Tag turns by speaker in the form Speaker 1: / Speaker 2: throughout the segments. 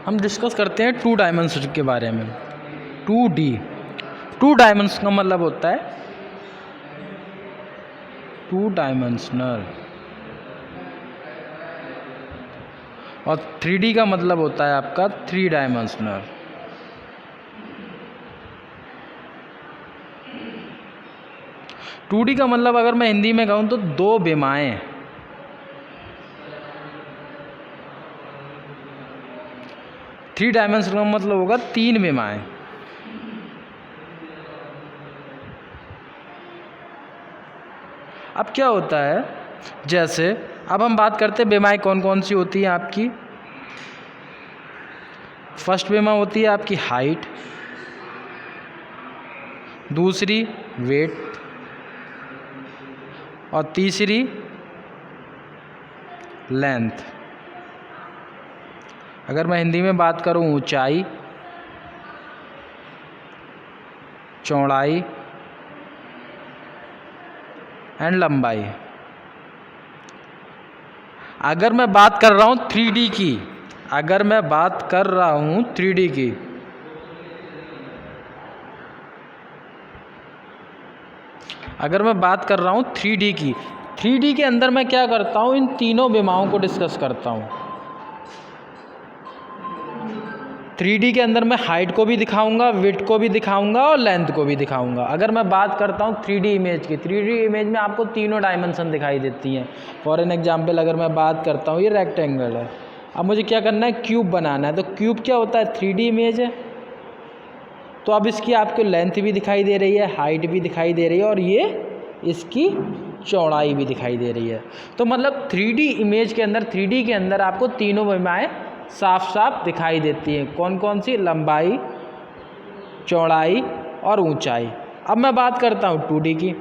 Speaker 1: हम डिस्कस करते हैं 2 डायमेंशन के बारे में। 2D 2 डायमेंशन का मतलब होता है 2 डायमेंशनल और 3D का मतलब होता है आपका 3 डायमेंशनल। टू डी का मतलब अगर मैं हिंदी में कहूँ तो 2 विमाएँ। थ्री डायमेंशन का मतलब होगा 3 विमाएँ। अब क्या होता है, जैसे अब हम बात करते हैं विमाएँ कौन कौन सी होती हैं आपकी। फर्स्ट विमा होती है आपकी हाइट, दूसरी वेट और तीसरी लेंथ। अगर मैं हिंदी में बात करूं ऊंचाई, चौड़ाई एंड लंबाई। अगर मैं बात कर रहा हूं 3D की, अगर मैं बात कर रहा हूं 3D की, अगर मैं बात कर रहा हूं 3D की, 3D के अंदर मैं क्या करता हूं, इन तीनों विमाओं को डिस्कस करता हूं। 3D के अंदर मैं हाइट को भी दिखाऊंगा, विड्थ को भी दिखाऊंगा और लेंथ को भी दिखाऊंगा। अगर मैं बात करता हूँ 3D इमेज की, 3D इमेज में आपको तीनों डायमेंशन दिखाई देती हैं। फॉर एन एग्जांपल अगर मैं बात करता हूँ, ये रेक्टेंगल है, अब मुझे क्या करना है, क्यूब बनाना है। तो क्यूब क्या होता है, 3D इमेज है। तो अब इसकी आपको लेंथ भी दिखाई दे रही है, हाइट भी दिखाई दे रही है और ये इसकी चौड़ाई भी दिखाई दे रही है। तो मतलब 3D इमेज के अंदर, 3D के अंदर आपको तीनों विमाएँ साफ साफ दिखाई देती हैं। कौन कौन सी, लंबाई, चौड़ाई और ऊंचाई। अब मैं बात करता हूँ 2D की।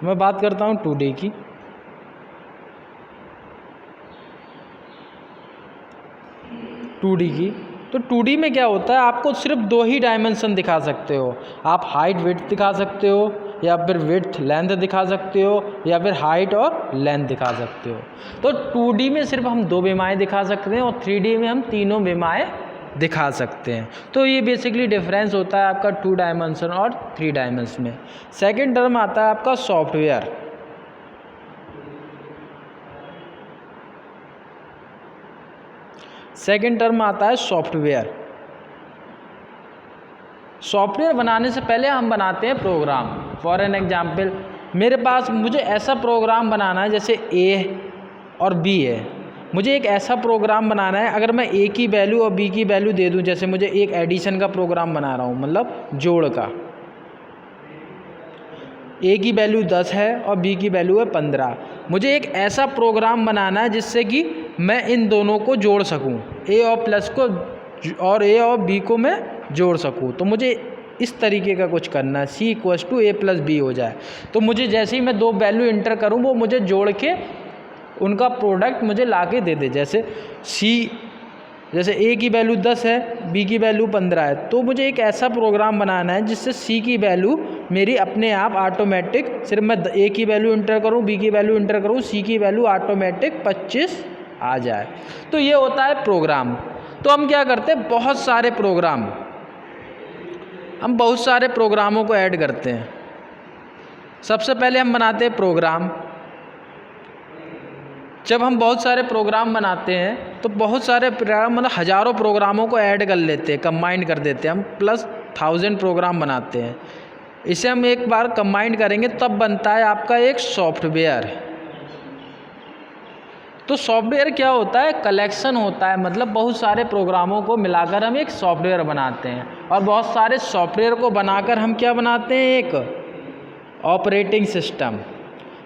Speaker 1: मैं बात करता हूँ 2D की। तो 2D में क्या होता है, आपको सिर्फ 2 ही डायमेंशन दिखा सकते हो। आप हाइट विड्थ दिखा सकते हो, या फिर विड्थ लेंथ दिखा सकते हो, या फिर हाइट और लेंथ दिखा सकते हो। तो 2D में सिर्फ हम 2 विमाएँ दिखा सकते हैं और 3D में हम तीनों विमाएँ दिखा सकते हैं। तो ये बेसिकली डिफरेंस होता है आपका 2 डायमेंशन और 3 डायमेंशन में। सेकेंड टर्म आता है आपका सॉफ्टवेयर। सेकेंड टर्म आता है सॉफ्टवेयर। सॉफ्टवेयर बनाने से पहले हम बनाते हैं प्रोग्राम। फॉर एन एग्जांपल मेरे पास, मुझे ऐसा प्रोग्राम बनाना है जैसे ए और बी है, मुझे एक ऐसा प्रोग्राम बनाना है। अगर मैं ए की वैल्यू और बी की वैल्यू दे दूं, जैसे मुझे एक एडिशन का प्रोग्राम बना रहा हूं, मतलब जोड़ का, ए की वैल्यू 10 है और बी की वैल्यू है 15। मुझे एक ऐसा प्रोग्राम बनाना है जिससे कि मैं इन दोनों को जोड़ सकूं, ए और प्लस को और ए और बी को मैं जोड़ सकूं। तो मुझे इस तरीके का कुछ करना है, C equals to A plus B हो जाए। तो मुझे जैसे ही मैं 2 वैल्यू इंटर करूं, वो मुझे जोड़ के उनका प्रोडक्ट मुझे ला के दे दे। जैसे सी, जैसे ए की वैल्यू 10 है, बी की वैल्यू 15 है, तो मुझे एक ऐसा प्रोग्राम बनाना है जिससे सी की वैल्यू मेरी अपने आप ऑटोमेटिक, सिर्फ मैं ए की वैल्यू इंटर करूं, बी की वैल्यू इंटर करूं, सी की वैल्यू ऑटोमेटिक 25 आ जाए। तो ये होता है प्रोग्राम। तो हम क्या करते हैं, बहुत सारे प्रोग्रामों को ऐड करते हैं। सबसे पहले हम बनाते हैं प्रोग्राम। जब हम बहुत सारे प्रोग्राम बनाते हैं तो बहुत सारे प्रोग्राम, मतलब हज़ारों प्रोग्रामों को ऐड कर लेते हैं, कंबाइन कर देते हैं हम, प्लस 1000 प्रोग्राम बनाते हैं। इसे हम एक बार कंबाइन करेंगे तब बनता है आपका एक सॉफ्टवेयर। तो सॉफ्टवेयर क्या होता है, कलेक्शन होता है, मतलब बहुत सारे प्रोग्रामों को मिलाकर हम एक सॉफ्टवेयर बनाते हैं। और बहुत सारे सॉफ्टवेयर को बनाकर हम क्या बनाते हैं, एक ऑपरेटिंग सिस्टम।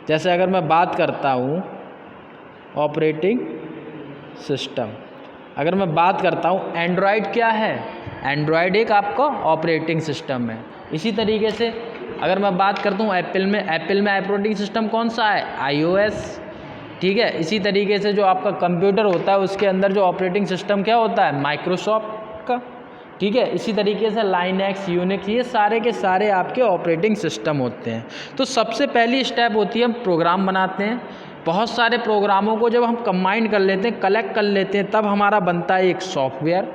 Speaker 1: जैसे अगर मैं बात करता हूँ ऑपरेटिंग सिस्टम, अगर मैं बात करता हूँ एंड्रॉयड क्या है, एंड्रॉयड एक आपका ऑपरेटिंग सिस्टम है। इसी तरीके से अगर मैं बात करता हूँ एप्पल में ऑपरेटिंग सिस्टम कौन सा है, iOS। ठीक है। इसी तरीके से जो आपका कंप्यूटर होता है उसके अंदर जो ऑपरेटिंग सिस्टम क्या होता है, माइक्रोसॉफ्ट का, ठीक है। इसी तरीके से लाइनक्स, यूनिक्स, ये सारे के सारे आपके ऑपरेटिंग सिस्टम होते हैं। तो सबसे पहली स्टेप होती है हम प्रोग्राम बनाते हैं। बहुत सारे प्रोग्रामों को जब हम कंबाइन कर लेते हैं, कलेक्ट कर लेते हैं, तब हमारा बनता है एक सॉफ्टवेयर।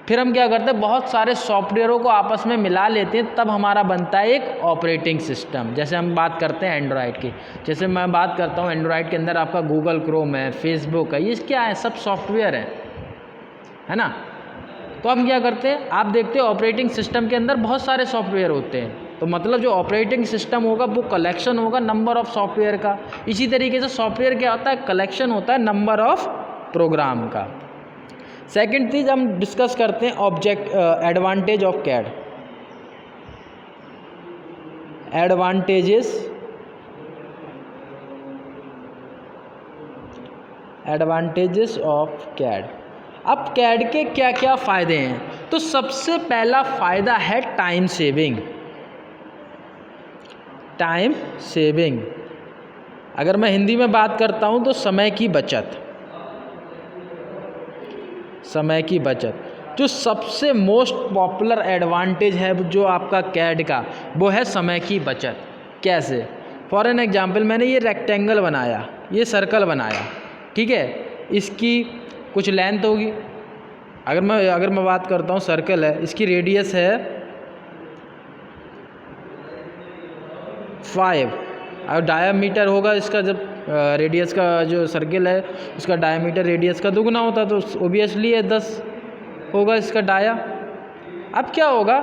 Speaker 1: फिर हम क्या करते हैं, बहुत सारे सॉफ्टवेयरों को आपस में मिला लेते हैं, तब हमारा बनता है एक ऑपरेटिंग सिस्टम। जैसे हम बात करते हैं एंड्रॉयड की, जैसे मैं बात करता हूँ एंड्रॉयड के अंदर आपका गूगल क्रोम है, फेसबुक है, ये क्या है, सब सॉफ्टवेयर है ना। तो हम क्या करते हैं, आप देखते हैं ऑपरेटिंग सिस्टम के अंदर बहुत सारे सॉफ्टवेयर होते हैं, तो मतलब जो ऑपरेटिंग सिस्टम होगा वो कलेक्शन होगा नंबर ऑफ़ सॉफ्टवेयर का। इसी तरीके से सॉफ्टवेयर क्या होता है, कलेक्शन होता है नंबर ऑफ़ प्रोग्राम का। सेकंड चीज़ हम डिस्कस करते हैं object advantage of CAD. Advantages of CAD. अब कैड के क्या क्या फ़ायदे हैं, तो सबसे पहला फ़ायदा है टाइम सेविंग। टाइम सेविंग, अगर मैं हिंदी में बात करता हूँ तो समय की बचत। समय की बचत जो सबसे मोस्ट पॉपुलर एडवांटेज है जो आपका कैड का, वो है समय की बचत। कैसे, फॉर एन एग्जांपल, मैंने ये रेक्टेंगल बनाया, ये सर्कल बनाया, ठीक है, इसकी कुछ लेंथ होगी। अगर मैं बात करता हूँ, सर्कल है, इसकी रेडियस है 5 और डायामीटर होगा इसका, जब रेडियस का जो सर्कल है उसका डायामीटर रेडियस का दुगना होता है, तो ओबियसली है 10 होगा इसका डाया। अब क्या होगा,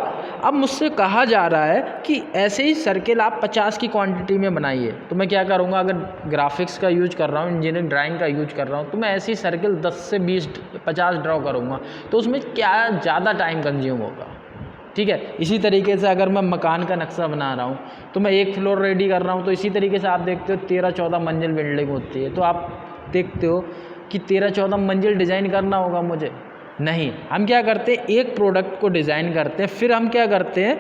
Speaker 1: अब मुझसे कहा जा रहा है कि ऐसे ही सर्कल आप 50 की क्वांटिटी में बनाइए। तो मैं क्या करूँगा, अगर ग्राफिक्स का यूज कर रहा हूँ, इंजीनियरिंग ड्राइंग का यूज कर रहा हूँ, तो मैं ऐसे ही सर्कल 10 से 20 50 ड्रॉ करूँगा, तो उसमें क्या ज़्यादा टाइम कंज्यूम होगा, ठीक है। इसी तरीके से अगर मैं मकान का नक्शा बना रहा हूँ, तो मैं एक फ्लोर रेडी कर रहा हूँ, तो इसी तरीके से आप देखते हो 13-14 मंजिल बिल्डिंग होती है, तो आप देखते हो कि 13-14 मंजिल डिज़ाइन करना होगा मुझे, नहीं। हम क्या करते हैं, एक प्रोडक्ट को डिज़ाइन करते हैं, फिर हम क्या करते हैं,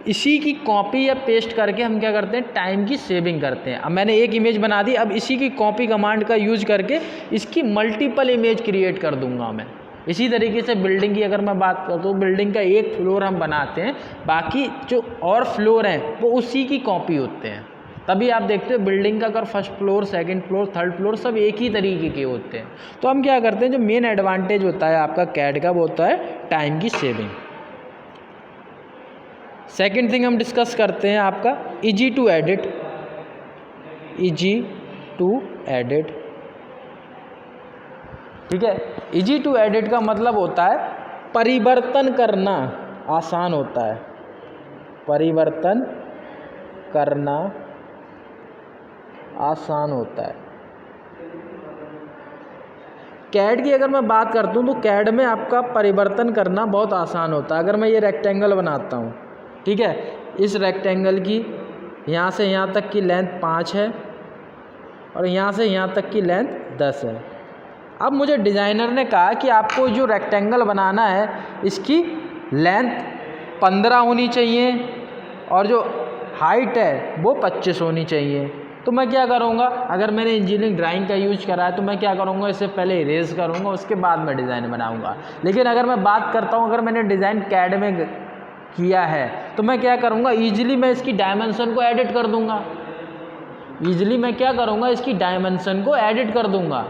Speaker 1: इसी की कॉपी या पेस्ट करके हम क्या करते हैं, टाइम की सेविंग करते हैं। अब मैंने एक इमेज बना दी, अब इसी की कॉपी कमांड का यूज करके इसकी मल्टीपल इमेज क्रिएट कर दूंगा मैं। इसी तरीके से बिल्डिंग की अगर मैं बात करूँ, तो बिल्डिंग का एक फ्लोर हम बनाते हैं, बाकी जो और फ्लोर हैं वो उसी की कॉपी होते हैं। तभी आप देखते हो बिल्डिंग का अगर first floor, second floor, third floor सब एक ही तरीके के होते हैं। तो हम क्या करते हैं, जो मेन एडवांटेज होता है आपका कैड का, वो होता है टाइम की सेविंग। सेकंड थिंग हम डिस्कस करते हैं आपका इजी टू एडिट। ठीक है, इजी टू एडिट का मतलब होता है परिवर्तन करना आसान होता है। परिवर्तन करना आसान होता है। कैड की अगर मैं बात करता हूँ, तो कैड में आपका परिवर्तन करना बहुत आसान होता है। अगर मैं ये रेक्टेंगल बनाता हूँ, ठीक है, इस रेक्टेंगल की यहाँ से यहाँ तक की लेंथ 5 है और यहाँ से यहाँ तक की लेंथ 10 है। अब मुझे डिज़ाइनर ने कहा कि आपको जो रेक्टेंगल बनाना है इसकी लेंथ 15 होनी चाहिए और जो हाइट है वो 25 होनी चाहिए। तो मैं क्या करूँगा, अगर मैंने इंजीनियरिंग ड्राइंग का यूज करा है तो मैं क्या करूँगा, इससे पहले इरेज करूँगा, उसके बाद मैं डिज़ाइन बनाऊँगा। लेकिन अगर मैं बात करता हूँ, अगर मैंने डिज़ाइन कैड में किया है तो मैं क्या करूँगा, ईजिली मैं इसकी डायमेंशन को एडिट कर दूँगा। ईजिली मैं क्या करूँगा, इसकी डायमेंशन को एडिट कर दूँगा,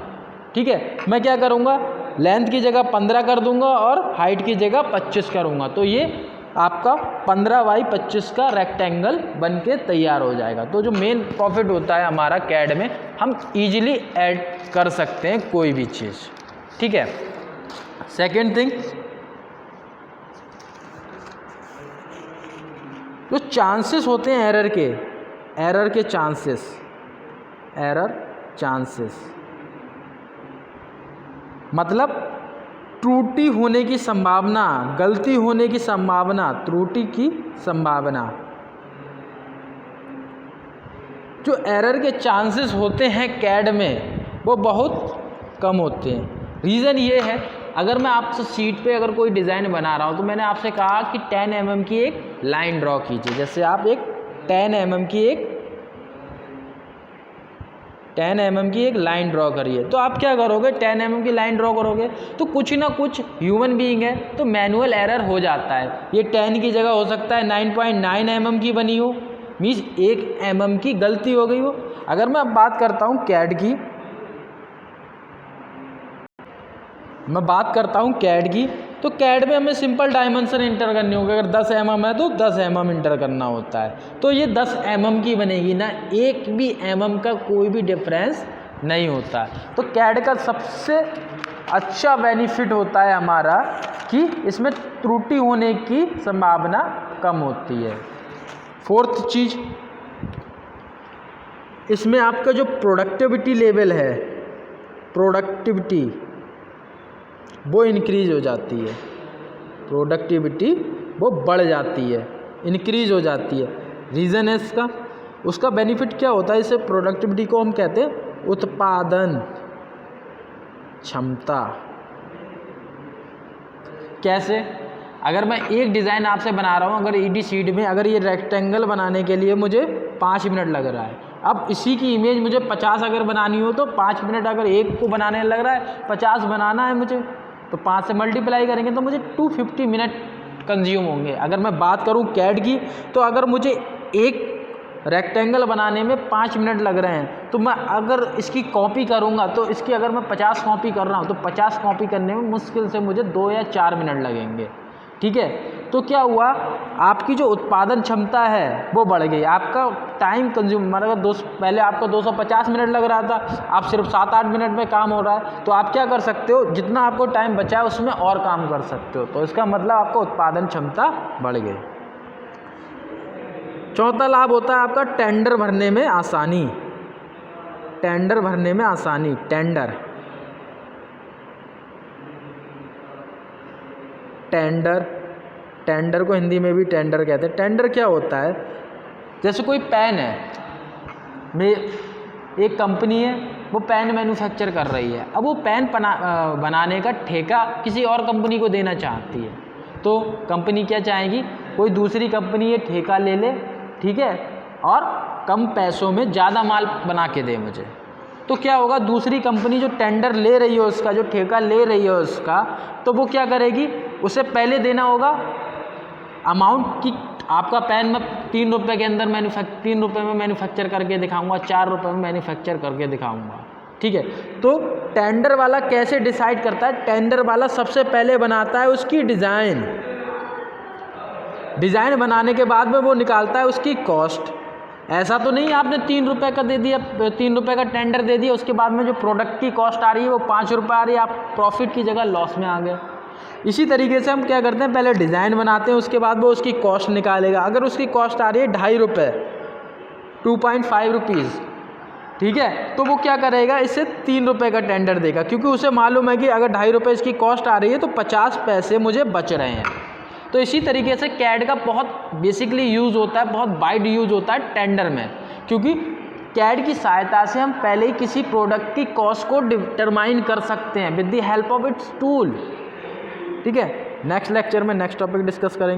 Speaker 1: ठीक है। मैं क्या करूँगा, लेंथ की जगह 15 कर दूँगा और हाइट की जगह 25 करूँगा, तो ये आपका 15x25 का रेक्टेंगल बन के तैयार हो जाएगा। तो जो मेन प्रॉफिट होता है हमारा कैड में, हम इजीली ऐड कर सकते हैं कोई भी चीज़, ठीक है। सेकेंड थिंग, जो चांसेस होते हैं एरर के चांसेस मतलब त्रुटि होने की संभावना, गलती होने की संभावना, त्रुटि की संभावना, जो एरर के चांसेस होते हैं कैड में वो बहुत कम होते हैं। रीज़न ये है, अगर मैं आपसे शीट पे अगर कोई डिज़ाइन बना रहा हूँ, तो मैंने आपसे कहा कि 10 mm की एक लाइन ड्रॉ कीजिए। जैसे आप एक 10 mm की एक 10 mm की एक लाइन ड्रॉ करिए। तो आप क्या करोगे, 10 mm की लाइन ड्रॉ करोगे तो कुछ ना कुछ ह्यूमन बीइंग है तो मैनुअल एरर हो जाता है। ये 10 की जगह हो सकता है 9.9 mm की बनी हो, मीन्स 1 mm की गलती हो गई हो। अगर मैं अब बात करता हूँ कैड की, तो कैड में हमें सिंपल डायमेंशन इंटर करनी होगी। अगर 10 mm है तो 10 mm इंटर करना होता है, तो ये 10 mm की बनेगी ना, एक भी mm का कोई भी डिफरेंस नहीं होता। तो कैड का सबसे अच्छा बेनिफिट होता है हमारा कि इसमें त्रुटि होने की संभावना कम होती है। फोर्थ चीज़, इसमें आपका जो प्रोडक्टिविटी लेवल है, प्रोडक्टिविटी वो इंक्रीज हो जाती है, प्रोडक्टिविटी वो बढ़ जाती है, इंक्रीज हो जाती है। रीज़न है इसका, उसका बेनिफिट क्या होता है, इसे प्रोडक्टिविटी को हम कहते हैं उत्पादन क्षमता। कैसे, अगर मैं एक डिज़ाइन आपसे बना रहा हूँ, अगर ईडी शीट में अगर ये रेक्टेंगल बनाने के लिए मुझे 5 मिनट लग रहा है, अब इसी की इमेज मुझे 50 अगर बनानी हो तो 5 मिनट, अगर एक को बनाने लग रहा है 50 बनाना है मुझे, तो 5 से मल्टीप्लाई करेंगे तो मुझे 250 मिनट कंज्यूम होंगे। अगर मैं बात करूं कैड की, तो अगर मुझे एक रेक्टेंगल बनाने में 5 मिनट लग रहे हैं, तो मैं अगर इसकी कॉपी करूंगा तो इसकी अगर मैं 50 कॉपी कर रहा हूं तो 50 कॉपी करने में मुश्किल से मुझे 2 या 4 मिनट लगेंगे। ठीक है, तो क्या हुआ, आपकी जो उत्पादन क्षमता है वो बढ़ गई, आपका टाइम कंज्यूम, मतलब पहले आपको 250 मिनट लग रहा था, आप सिर्फ 7-8 मिनट में काम हो रहा है। तो आप क्या कर सकते हो, जितना आपको टाइम बचा है उसमें और काम कर सकते हो, तो इसका मतलब आपका उत्पादन क्षमता बढ़ गई। चौथा लाभ होता है आपका टेंडर भरने में आसानी, टेंडर भरने में आसानी। टेंडर को हिंदी में भी टेंडर कहते हैं। टेंडर क्या होता है, जैसे कोई पेन है, एक कंपनी है वो पेन मैन्युफैक्चर कर रही है, अब वो पेन बनाने का ठेका किसी और कंपनी को देना चाहती है, तो कंपनी क्या चाहेगी, कोई दूसरी कंपनी ये ठेका ले ले, ठीक है, और कम पैसों में ज़्यादा माल बना के दे मुझे। तो क्या होगा, दूसरी कंपनी जो टेंडर ले रही है उसका, जो ठेका ले रही है उसका, तो वो क्या करेगी, उसे पहले देना होगा अमाउंट कि आपका पेन मैं 3 रुपये के अंदर 3 रुपये में मैन्युफैक्चर करके दिखाऊंगा, 4 रुपये में मैन्युफैक्चर करके दिखाऊंगा। ठीक है, तो टेंडर वाला कैसे डिसाइड करता है, टेंडर वाला सबसे पहले बनाता है उसकी डिज़ाइन, डिज़ाइन बनाने के बाद में वो निकालता है उसकी कॉस्ट। ऐसा तो नहीं आपने 3 रुपये का दे दिया, 3 रुपये का टेंडर दे दिया, उसके बाद में जो प्रोडक्ट की कॉस्ट आ रही है वो 5 रुपये आ रही है, आप प्रॉफिट की जगह लॉस में आ गए। इसी तरीके से हम क्या करते हैं, पहले डिज़ाइन बनाते हैं, उसके बाद वो उसकी कॉस्ट निकालेगा। अगर उसकी कॉस्ट आ रही है 2.5 रुपये, 2.5 रुपीज़, ठीक है, तो वो क्या करेगा, इससे 3 रुपये का टेंडर देगा, क्योंकि उसे मालूम है कि अगर 2.5 रुपये इसकी कॉस्ट आ रही है तो 50 पैसे मुझे बच रहे हैं। तो इसी तरीके से कैड का बहुत बेसिकली यूज़ होता है, बहुत वाइड यूज़ होता है टेंडर में, क्योंकि कैड की सहायता से हम पहले ही किसी प्रोडक्ट की कॉस्ट को डिटरमाइन कर सकते हैं with the help of its tool. ठीक है, नेक्स्ट लेक्चर में नेक्स्ट टॉपिक डिस्कस करेंगे।